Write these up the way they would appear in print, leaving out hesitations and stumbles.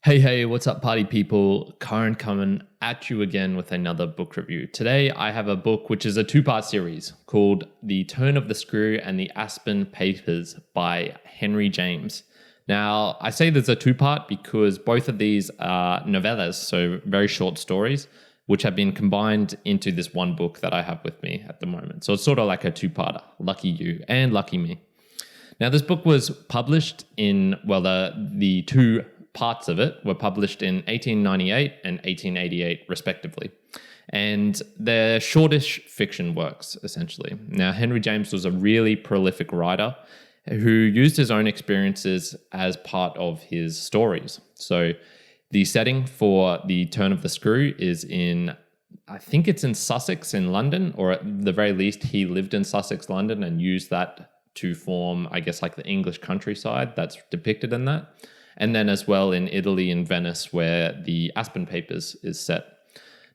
Hey, what's up, party people? Karen coming at you again with another book review. Today, I have a book which is a two-part series called The Turn of the Screw and the Aspen Papers by Henry James. Now, I say there's a two-part because both of these are novellas, so very short stories, which have been combined into this one book that I have with me at the moment. So it's sort of like a two-parter. Lucky you and lucky me. Now, this book was published in, the two parts of it were published in 1898 and 1888, respectively. And they're shortish fiction works, essentially. Now, Henry James was a really prolific writer who used his own experiences as part of his stories. So the setting for The Turn of the Screw is I think it's in Sussex in London, or at the very least, he lived in Sussex, London, and used that to form, I guess, like the English countryside that's depicted in that. And then as well in Italy and Venice, where the Aspen Papers is set.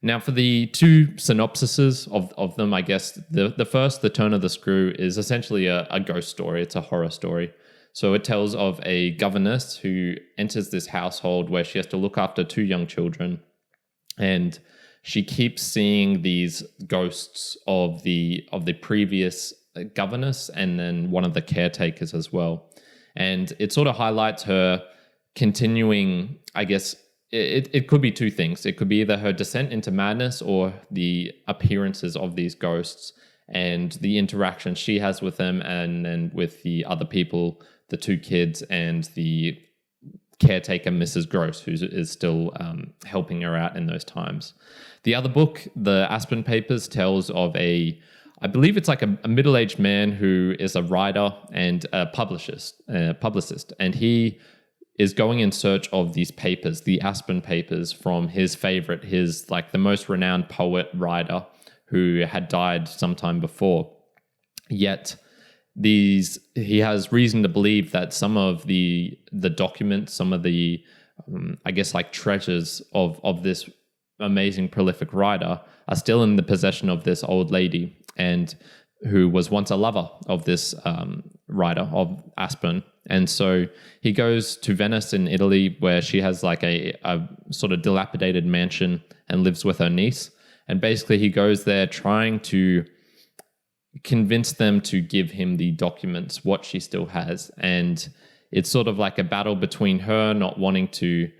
Now, for the two synopsises of them, I guess the first, The Turn of the Screw, is essentially a ghost story. It's a horror story. So it tells of a governess who enters this household where she has to look after two young children. And she keeps seeing these ghosts of the previous governess and then one of the caretakers as well. And it sort of highlights her continuing, I guess, it could be two things. It could be either her descent into madness or the appearances of these ghosts and the interaction she has with them and then with the other people, the two kids and the caretaker, Mrs. Gross, who is still helping her out in those times. The other book, The Aspen Papers, tells of I believe it's like a middle-aged man who is a writer and a publicist, and he is going in search of these papers, the Aspen Papers, from his favorite, the most renowned poet writer who had died sometime before. Yet he has reason to believe that some of the documents, some of the treasures of this amazing prolific writer are still in the possession of this old lady, and who was once a lover of this writer of Aspen. And so he goes to Venice in Italy, where she has like a sort of dilapidated mansion and lives with her niece. And basically he goes there trying to convince them to give him the documents, what she still has. And it's sort of like a battle between her not wanting to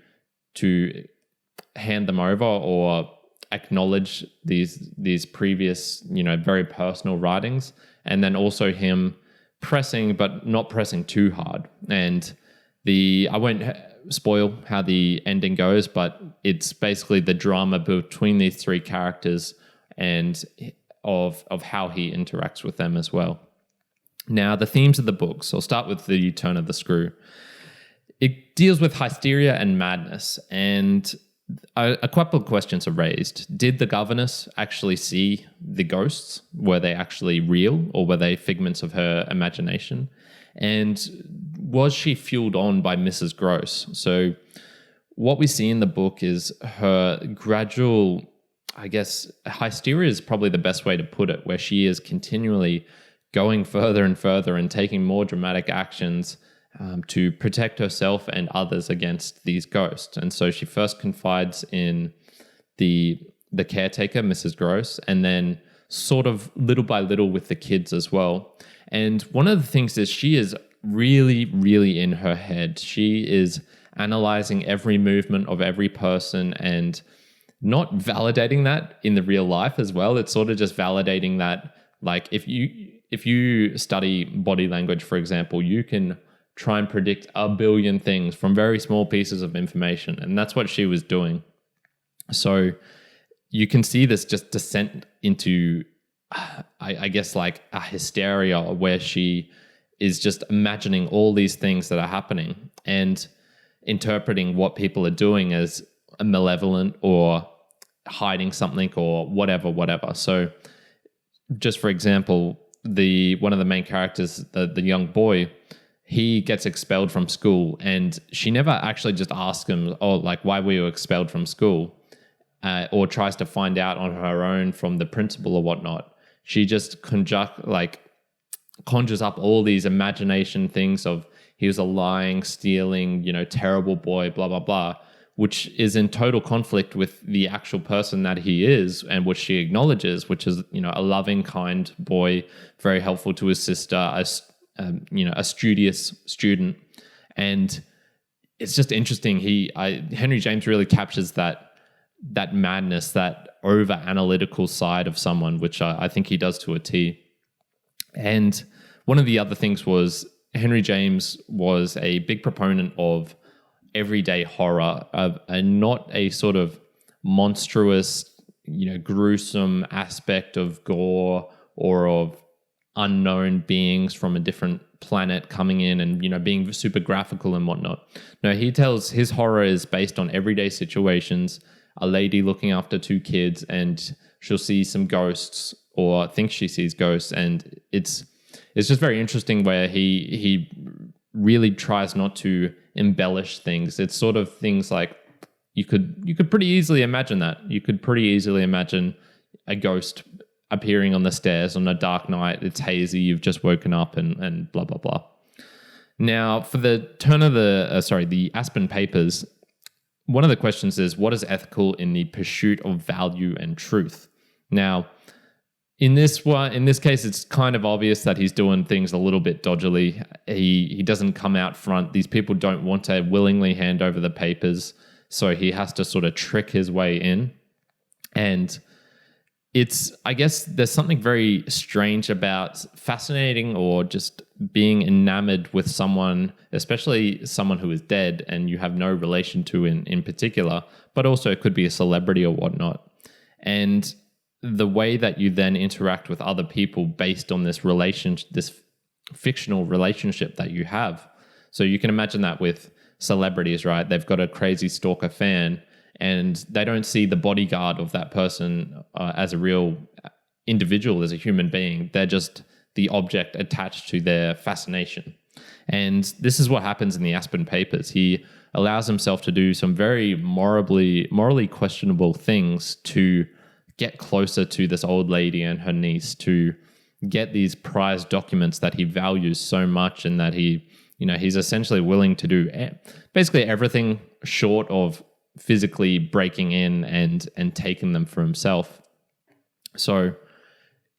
hand them over or acknowledge these previous, very personal writings, and then also him pressing, but not pressing too hard. And I won't spoil how the ending goes, but it's basically the drama between these three characters and of how he interacts with them as well. Now, the themes of the book. So I'll start with The Turn of the Screw. It deals with hysteria and madness, and a couple of questions are raised. Did the governess actually see the ghosts? Were they actually real, or were they figments of her imagination? And was she fueled on by Mrs. Gross? So what we see in the book is her gradual, I guess, hysteria is probably the best way to put it, where she is continually going further and further and taking more dramatic actions to protect herself and others against these ghosts. And so she first confides in the caretaker, Mrs. Gross, and then sort of little by little with the kids as well. And one of the things is she is really, really in her head. She is analyzing every movement of every person and not validating that in the real life as well. It's sort of just validating that, like, if you study body language, for example, you can try and predict a billion things from very small pieces of information. And that's what she was doing. So you can see this just descent into, I guess, like a hysteria where she is just imagining all these things that are happening and interpreting what people are doing as malevolent or hiding something or whatever. So just for example, one of the main characters, the young boy, he gets expelled from school, and she never actually just asks him, why were you expelled from school? Or tries to find out on her own from the principal or whatnot. She just conjures up all these imagination things of he was a lying, stealing, terrible boy, blah, blah, blah. which is in total conflict with the actual person that he is and what she acknowledges, which is, a loving, kind boy, very helpful to his sister, a studious student. And it's just interesting. Henry James really captures that madness, that over analytical side of someone, which I think he does to a T. And one of the other things was Henry James was a big proponent of everyday horror, and not a sort of monstrous, gruesome aspect of gore or of unknown beings from a different planet coming in and, being super graphical and whatnot. No, he tells his horror is based on everyday situations. A lady looking after two kids and she'll see some ghosts or thinks she sees ghosts. And it's just very interesting where he really tries not to embellish things. It's sort of things like you could pretty easily imagine that. You could pretty easily imagine a ghost appearing on the stairs on a dark night. It's hazy. You've just woken up and blah, blah, blah. Now, for the turn of the Aspen Papers, one of the questions is, what is ethical in the pursuit of value and truth? Now, in this case, it's kind of obvious that he's doing things a little bit dodgily. He doesn't come out front. These people don't want to willingly hand over the papers, so he has to sort of trick his way in. And I guess there's something very strange about fascinating or just being enamored with someone, especially someone who is dead and you have no relation to in particular, but also it could be a celebrity or whatnot. And the way that you then interact with other people based on this fictional relationship that you have. So you can imagine that with celebrities, right? They've got a crazy stalker fan and they don't see the bodyguard of that person as a real individual, as a human being. They're just the object attached to their fascination. And this is what happens in the Aspen Papers. He allows himself to do some very morally questionable things to get closer to this old lady and her niece, to get these prized documents that he values so much and that he's essentially willing to do basically everything short of physically breaking in and taking them for himself. So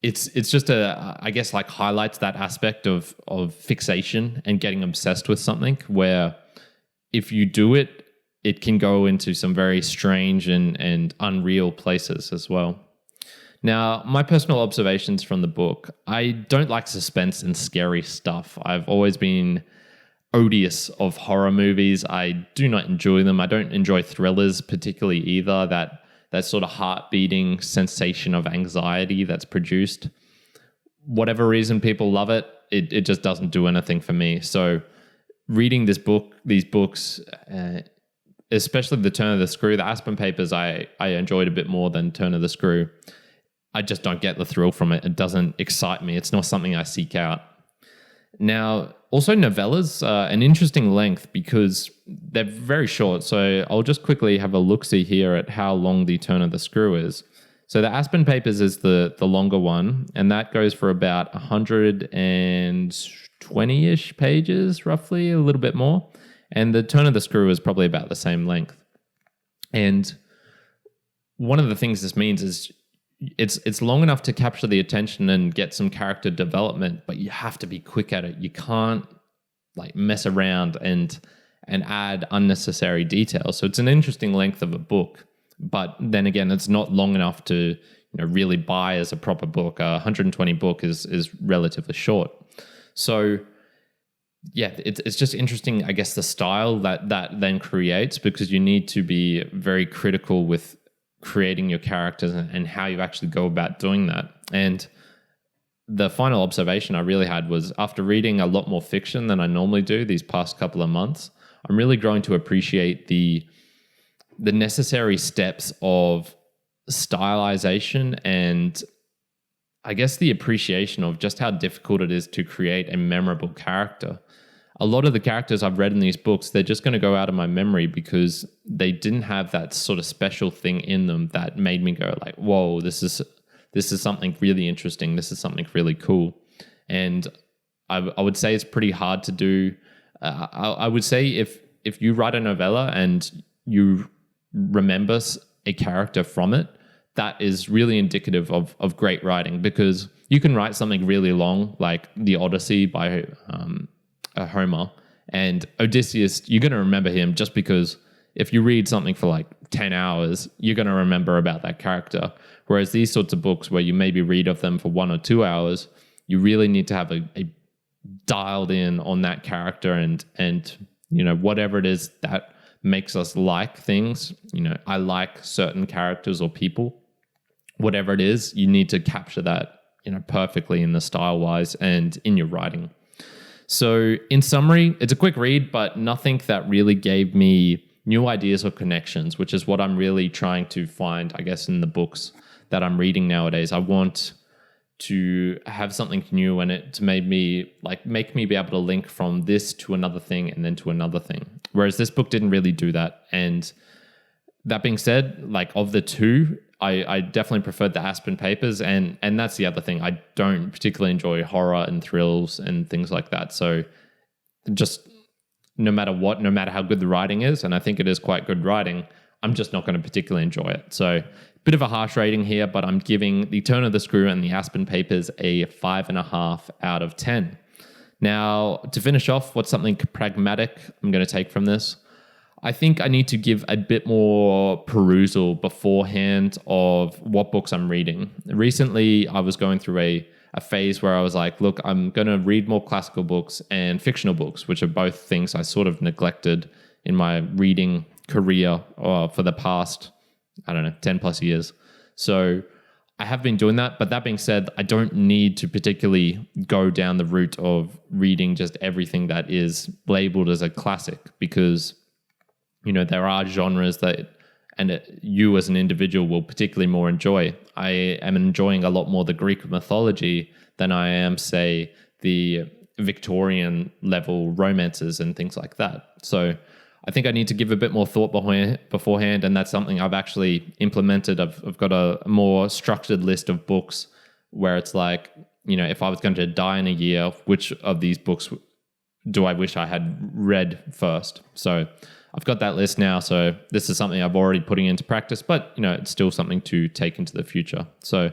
it's just I guess like highlights that aspect of fixation and getting obsessed with something, where if you do it, it can go into some very strange and unreal places as well. Now, my personal observations from the book: I don't like suspense and scary stuff. I've always been odious of horror movies. I do not enjoy them. I don't enjoy thrillers particularly either. That sort of heart-beating sensation of anxiety that's produced. Whatever reason people love it, it just doesn't do anything for me. So reading these books, especially The Turn of the Screw, the Aspen Papers, I enjoyed a bit more than Turn of the Screw. I just don't get the thrill from it. It doesn't excite me. It's not something I seek out. Now, also novellas, an interesting length because they're very short. So I'll just quickly have a look-see here at how long The Turn of the Screw is. So the Aspen Papers is the longer one, and that goes for about 120-ish pages, roughly, a little bit more. And The Turn of the Screw is probably about the same length. And one of the things this means is it's long enough to capture the attention and get some character development, but you have to be quick at it. You can't like mess around and add unnecessary details. So it's an interesting length of a book, but then again, it's not long enough to really buy as a proper book. 120 book is relatively short. So yeah, it's just interesting, I guess, the style that then creates, because you need to be very critical with creating your characters and how you actually go about doing that. And the final observation I really had was, after reading a lot more fiction than I normally do these past couple of months, I'm really growing to appreciate the necessary steps of stylization and I guess the appreciation of just how difficult it is to create a memorable character. A lot of the characters I've read in these books, they're just going to go out of my memory because they didn't have that sort of special thing in them that made me go like, whoa, this is something really interesting. This is something really cool. And I would say it's pretty hard to do. I would say if you write a novella and you remember a character from it, that is really indicative of great writing, because you can write something really long, like the Odyssey by Homer, and Odysseus, you're going to remember him just because if you read something for like 10 hours, you're going to remember about that character. Whereas these sorts of books where you maybe read of them for 1 or 2 hours, you really need to have a dialed in on that character and whatever it is that makes us like things. I like certain characters or people. Whatever it is, you need to capture that perfectly in the style wise and in your writing. So in summary, it's a quick read, but nothing that really gave me new ideas or connections, which is what I'm really trying to find, I guess, in the books that I'm reading nowadays. I want to have something new in it to make me be able to link from this to another thing and then to another thing. Whereas this book didn't really do that. And that being said, like of the two, I definitely preferred the Aspen Papers, and that's the other thing. I don't particularly enjoy horror and thrills and things like that. So just no matter how good the writing is, and I think it is quite good writing, I'm just not going to particularly enjoy it. So bit of a harsh rating here, but I'm giving The Turn of the Screw and the Aspen Papers a 5.5 out of 10. Now, to finish off, what's something pragmatic I'm going to take from this? I think I need to give a bit more perusal beforehand of what books I'm reading. Recently, I was going through a phase where I was like, look, I'm going to read more classical books and fictional books, which are both things I sort of neglected in my reading career for the past, 10 plus years. So I have been doing that. But that being said, I don't need to particularly go down the route of reading just everything that is labeled as a classic, because there are genres that you as an individual will particularly more enjoy. I am enjoying a lot more the Greek mythology than I am, say, the Victorian level romances and things like that. So I think I need to give a bit more thought beforehand, and that's something I've actually implemented. I've got a more structured list of books where it's like, if I was going to die in a year, which of these books do I wish I had read first? So I've got that list now, so this is something I've already putting into practice, but it's still something to take into the future. So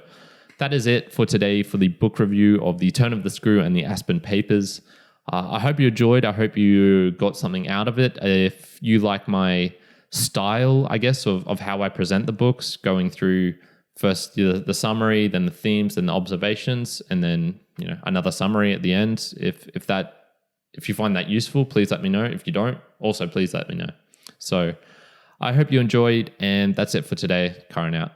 that is it for today for the book review of The Turn of the Screw and the Aspen Papers. I hope you enjoyed. I hope you got something out of it. If you like my style, I guess, of how I present the books, going through first the summary, then the themes, then the observations, and then another summary at the end. If you find that useful, please let me know. If you don't, also please let me know. So I hope you enjoyed, and that's it for today. Karan out.